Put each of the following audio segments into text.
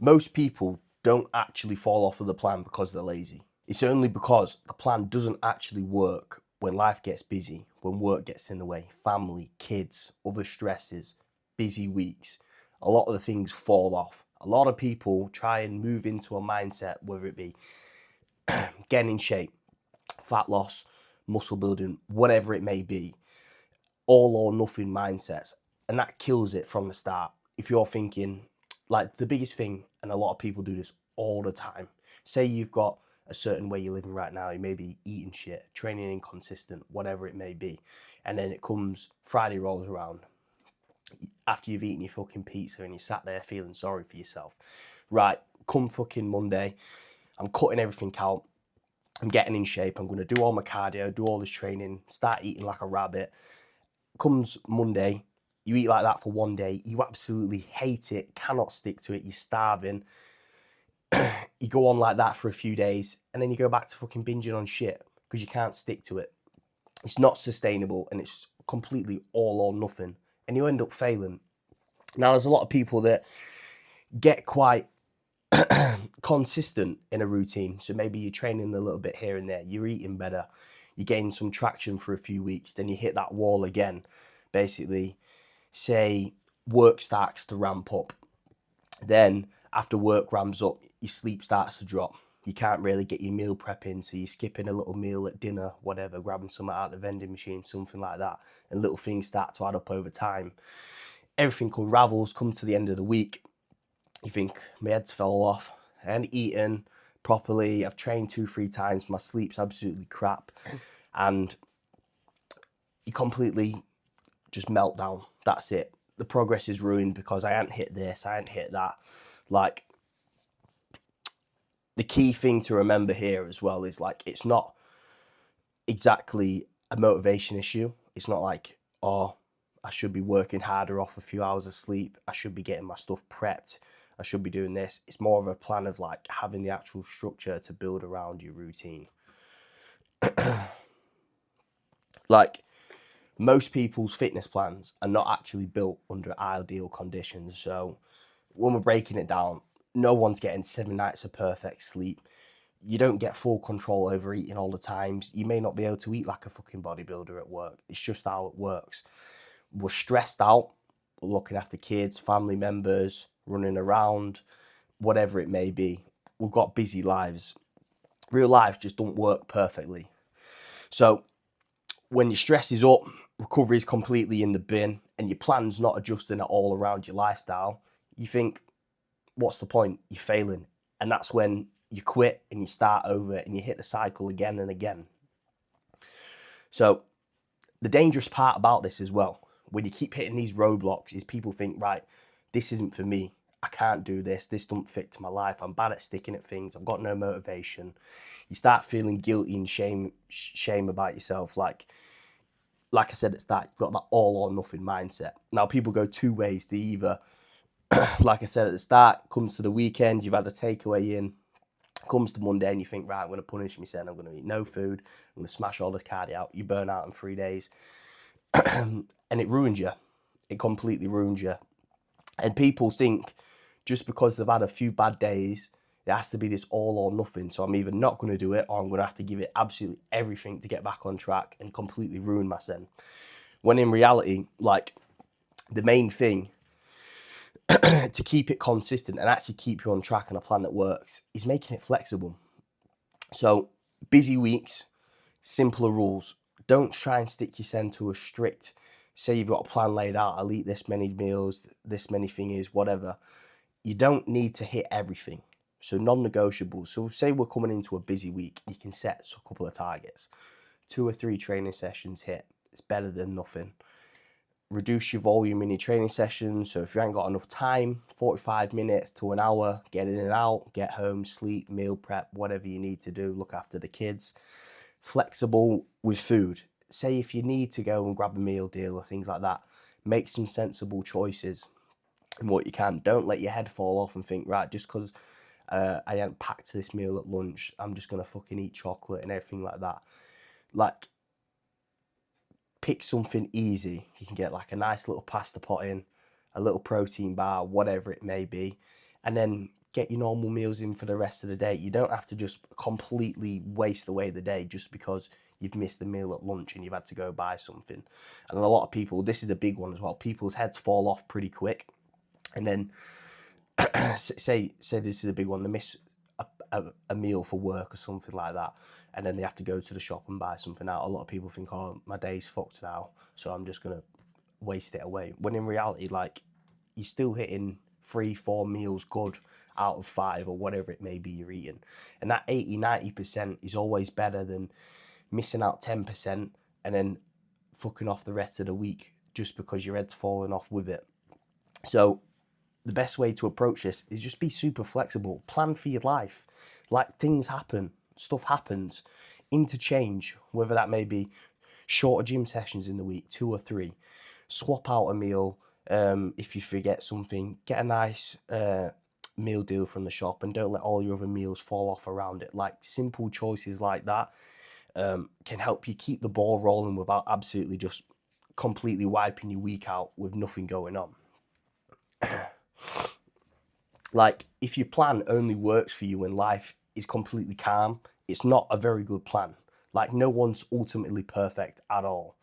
Most people don't actually fall off of the plan because they're lazy. It's only because the plan doesn't actually work when life gets busy, when work gets in the way, family, kids, other stresses, busy weeks. A lot of the things fall off. A lot of people try and move into a mindset, whether it be getting in shape, fat loss, muscle building, whatever it may be, all or nothing mindsets. And that kills it from the start. If you're thinking, like the biggest thing, and a lot of people do this all the time, say you've got a certain way you're living right now, you may be eating shit, training inconsistent, whatever it may be. And then it comes, Friday rolls around, after you've eaten your fucking pizza and you sat there feeling sorry for yourself. Right, come fucking Monday, I'm cutting everything out, I'm getting in shape, I'm going to do all my cardio, do all this training, start eating like a rabbit. Comes Monday, you eat like that for one day, you absolutely hate it, cannot stick to it, you're starving. You go on like that for a few days, and then you go back to fucking binging on shit because you can't stick to it. It's not sustainable, and it's completely all or nothing, and you end up failing. Now, there's a lot of people that get quite consistent in a routine. So maybe you're training a little bit here and there, you're eating better, you gain some traction for a few weeks, then you hit that wall again. Basically, say work starts to ramp up. Then after work ramps up, your sleep starts to drop. You can't really get your meal prep in, so you're skipping a little meal at dinner, whatever, grabbing something out of the vending machine, something like that. And little things start to add up over time. Everything unravels, come to the end of the week. You think, my head's fell off, I haven't eaten properly, I've trained 2-3 times, my sleep's absolutely crap. And you completely just melt down. That's it. The progress is ruined because I hadn't hit this, I hadn't hit that. Like, the key thing to remember here as well is, like, it's not exactly a motivation issue. It's not like, oh, I should be working harder off a few hours of sleep, I should be getting my stuff prepped, I should be doing this. It's more of a plan of like having the actual structure to build around your routine. Like, most people's fitness plans are not actually built under ideal conditions. So when we're breaking it down, no one's getting 7 nights of perfect sleep. You don't get full control over eating all the times. You may not be able to eat like a fucking bodybuilder at work. It's just how it works. We're stressed out, we're looking after kids, family members, running around, whatever it may be. We've got busy lives. Real life just don't work perfectly. So when your stress is up, recovery is completely in the bin, and your plan's not adjusting at all around your lifestyle, you think, what's the point? You're failing. And that's when you quit and you start over and you hit the cycle again and again. So the dangerous part about this as well, when you keep hitting these roadblocks, is people think, right, this isn't for me. I can't do this. This don't fit to my life. I'm bad at sticking at things. I've got no motivation. You start feeling guilty and shame about yourself. Like I said at the start, you've got that all or nothing mindset. Now, people go two ways. They either, like I said at the start, comes to the weekend, you've had a takeaway in, comes to Monday and you think, right, I'm going to punish myself. I'm going to eat no food. I'm going to smash all this cardio out. You burn out in 3 days. And it ruins you. It completely ruins you. And people think just because they've had a few bad days, it has to be this all or nothing. So I'm either not going to do it, or I'm going to have to give it absolutely everything to get back on track and completely ruin myself. When in reality, like, the main thing to keep it consistent and actually keep you on track and a plan that works is making it flexible. So busy weeks, simpler rules. Don't try and stick yourself to a strict, say you've got a plan laid out, I'll eat this many meals, this many thingies, whatever. You don't need to hit everything. So non-negotiables. So say we're coming into a busy week, you can set a couple of targets. 2 or 3 training sessions hit. It's better than nothing. Reduce your volume in your training sessions. So if you ain't got enough time, 45 minutes to an hour, get in and out, get home, sleep, meal prep, whatever you need to do, look after the kids. Flexible with food. Say if you need to go and grab a meal deal or things like that, make some sensible choices in what you can. Don't let your head fall off and think, right, just because I hadn't packed this meal at lunch, I'm just going to fucking eat chocolate and everything like that. Like, pick something easy. You can get like a nice little pasta pot in, a little protein bar, whatever it may be, and then get your normal meals in for the rest of the day. You don't have to just completely waste away the day just because you've missed a meal at lunch and you've had to go buy something. And a lot of people, this is a big one as well, people's heads fall off pretty quick. And then say this is a big one, they miss a meal for work or something like that, and then they have to go to the shop and buy something out. A lot of people think, oh, my day's fucked now, so I'm just gonna waste it away. When in reality, like, you're still hitting 3-4 meals good out of 5 or whatever it may be you're eating. And that 80-90% is always better than missing out 10% and then fucking off the rest of the week just because your head's falling off with it. So the best way to approach this is just be super flexible. Plan for your life. Like, things happen, stuff happens. Interchange, whether that may be shorter gym sessions in the week, 2 or 3. Swap out a meal. If you forget something, get a nice meal deal from the shop and don't let all your other meals fall off around it. Like, simple choices like that can help you keep the ball rolling without absolutely just completely wiping your week out with nothing going on. Like, if your plan only works for you when life is completely calm, it's not a very good plan. Like, no one's ultimately perfect at all.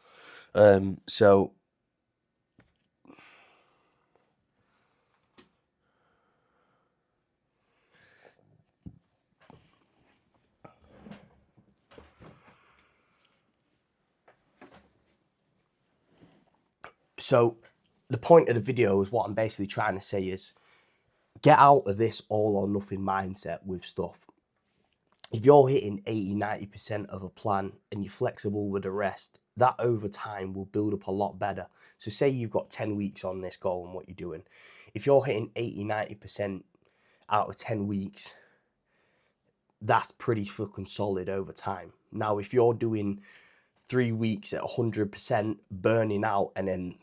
So the point of the video is, what I'm basically trying to say is, get out of this all or nothing mindset with stuff. If you're hitting 80-90% of a plan and you're flexible with the rest, that over time will build up a lot better. So say you've got 10 weeks on this goal and what you're doing. If you're hitting 80-90% out of 10 weeks, that's pretty fucking solid over time. Now, if you're doing 3 weeks at 100%, burning out and then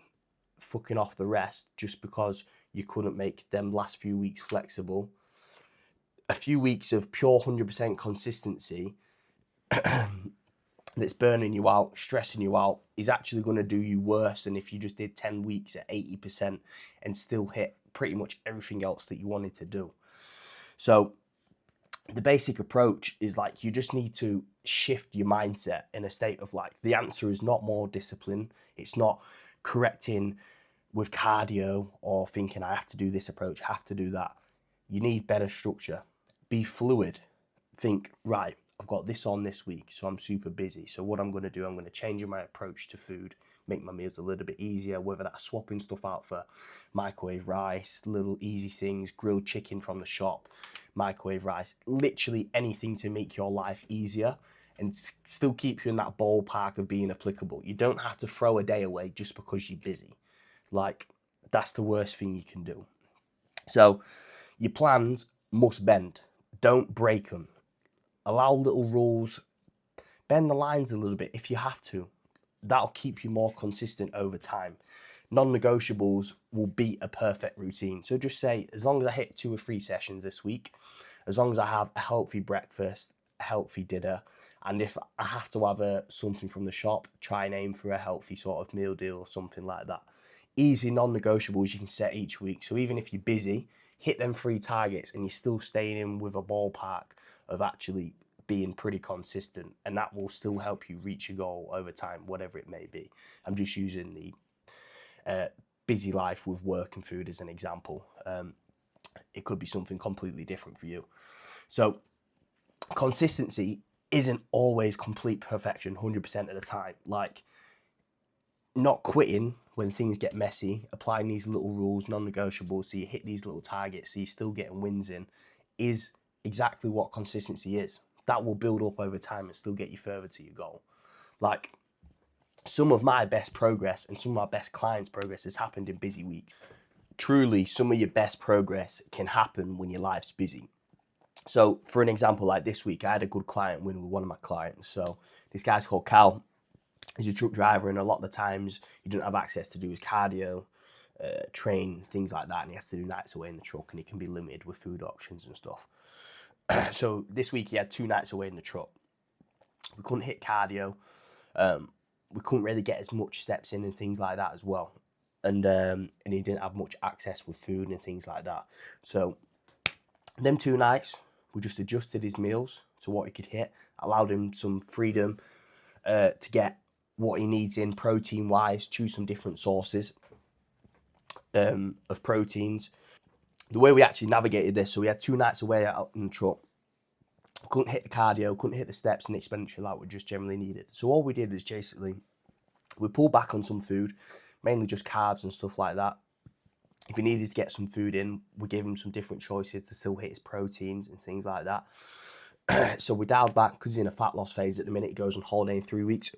fucking off the rest just because you couldn't make them last few weeks flexible, a few weeks of pure 100% consistency that's burning you out, stressing you out, is actually going to do you worse than if you just did 10 weeks at 80% and still hit pretty much everything else that you wanted to do. So the basic approach is, like, you just need to shift your mindset in a state of, like, the answer is not more discipline. It's not correcting with cardio or thinking I have to do this approach, have to do that. You need better structure. Be fluid. Think, right, I've got this on this week, so I'm super busy. So what I'm going to do, I'm going to change my approach to food, make my meals a little bit easier, whether that's swapping stuff out for microwave rice, little easy things, grilled chicken from the shop, microwave rice, literally anything to make your life easier and still keep you in that ballpark of being applicable. You don't have to throw a day away just because you're busy. Like, that's the worst thing you can do. So your plans must bend. Don't break them. Allow little rules. Bend the lines a little bit if you have to. That'll keep you more consistent over time. Non-negotiables will beat a perfect routine. So just say, as long as I hit 2 or 3 sessions this week, as long as I have a healthy breakfast, a healthy dinner, and if I have to have something from the shop, try and aim for a healthy sort of meal deal or something like that. Easy non-negotiables you can set each week. So even if you're busy, hit them 3 targets and you're still staying in with a ballpark of actually being pretty consistent, and that will still help you reach your goal over time, whatever it may be. I'm just using the busy life with work and food as an example. It could be something completely different for you. So consistency isn't always complete perfection 100% of the time. Like, not quitting when things get messy, applying these little rules, non-negotiables, so you hit these little targets, so you're still getting wins in, is exactly what consistency is. That will build up over time and still get you further to your goal. Like, some of my best progress and some of my best clients' progress has happened in busy weeks. Truly, some of your best progress can happen when your life's busy. So for an example, like this week, I had a good client win with one of my clients. So this guy's called Cal. He's a truck driver, and a lot of the times he doesn't have access to do his cardio, train, things like that, and he has to do nights away in the truck, and he can be limited with food options and stuff. So this week he had 2 nights away in the truck. We couldn't hit cardio. We couldn't really get as much steps in and things like that as well. And he didn't have much access with food and things like that. So Them 2 nights, we just adjusted his meals to what he could hit, allowed him some freedom to get what he needs in protein wise, choose some different sources of proteins. The way we actually navigated this, so we had 2 nights away out in the truck. Couldn't hit the cardio, couldn't hit the steps and the expenditure like we just generally needed. So all we did was basically, we pulled back on some food, mainly just carbs and stuff like that. If he needed to get some food in, we gave him some different choices to still hit his proteins and things like that. So we dialed back, because he's in a fat loss phase at the minute. He goes on holiday in 3 weeks.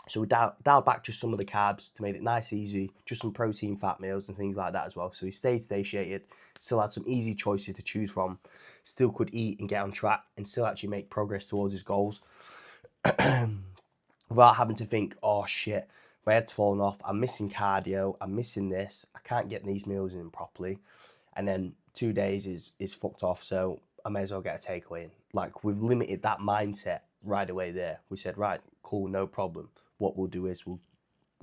So we dialed back just some of the carbs to make it nice, easy, just some protein, fat meals and things like that as well. So he stayed satiated, still had some easy choices to choose from, still could eat and get on track, and still actually make progress towards his goals without having to think, oh shit, my head's fallen off, I'm missing cardio, I'm missing this, I can't get these meals in properly. And then 2 days is fucked off, so I may as well get a takeaway in. Like, we've limited that mindset right away there. We said, right, cool, no problem. What we'll do is we'll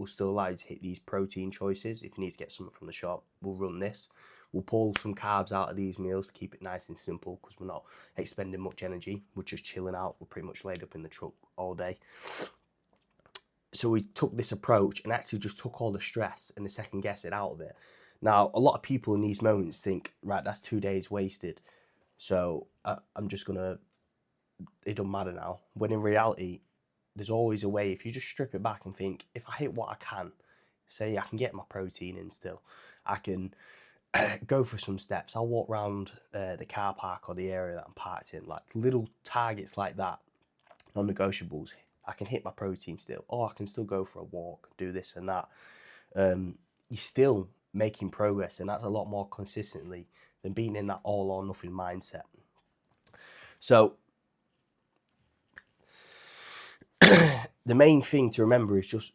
still allow you to hit these protein choices. If you need to get something from the shop, we'll run this. We'll pull some carbs out of these meals to keep it nice and simple, because we're not expending much energy. We're just chilling out. We're pretty much laid up in the truck all day. So we took this approach and actually just took all the stress and the second guessing out of it. Now, a lot of people in these moments think, right, that's 2 days wasted, so I'm just going to, it doesn't matter now. When in reality, there's always a way. If you just strip it back and think, if I hit what I can, say I can get my protein in still, I can go for some steps, I'll walk around the car park or the area that I'm parked in, like little targets like that, non-negotiables. I can hit my protein still, or I can still go for a walk, do this and that. You're still making progress, and that's a lot more consistently than being in that all or nothing mindset. So the main thing to remember is just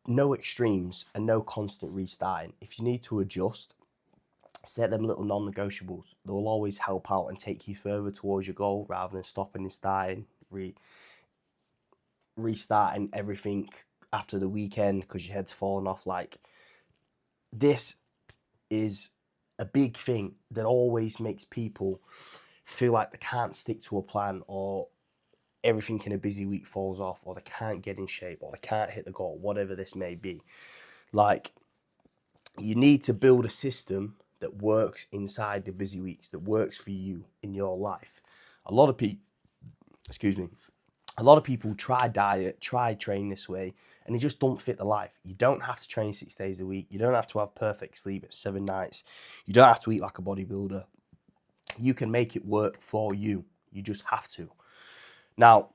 no extremes and no constant restarting. If you need to adjust, set them little non-negotiables. They'll always help out and take you further towards your goal, rather than stopping and starting, restarting everything after the weekend because your head's fallen off. Like, this is a big thing that always makes people feel like they can't stick to a plan, or everything in a busy week falls off, or they can't get in shape, or they can't hit the goal, whatever this may be. Like, you need to build a system that works inside the busy weeks, that works for you in your life. A lot of people try diet, try train this way, and they just don't fit the life. You don't have to train 6 days a week. You don't have to have perfect sleep at 7 nights. You don't have to eat like a bodybuilder. You can make it work for you. You just have to. Now,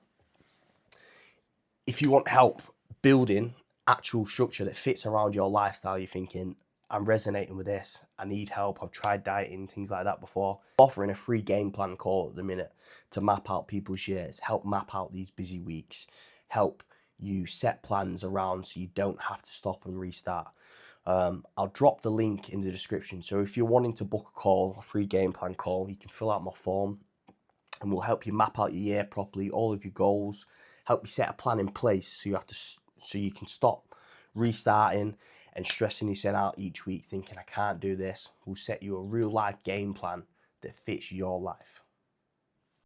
if you want help building actual structure that fits around your lifestyle, you're thinking, I'm resonating with this, I need help, I've tried dieting, things like that before. I'm offering a free game plan call at the minute to map out people's years, help map out these busy weeks, help you set plans around so you don't have to stop and restart. I'll drop the link in the description. So if you're wanting to book a call, a free game plan call, you can fill out my form and we'll help you map out your year properly, all of your goals, help you set a plan in place so you can stop restarting and stressing yourself out each week thinking, I can't do this. We'll set you a real life game plan that fits your life.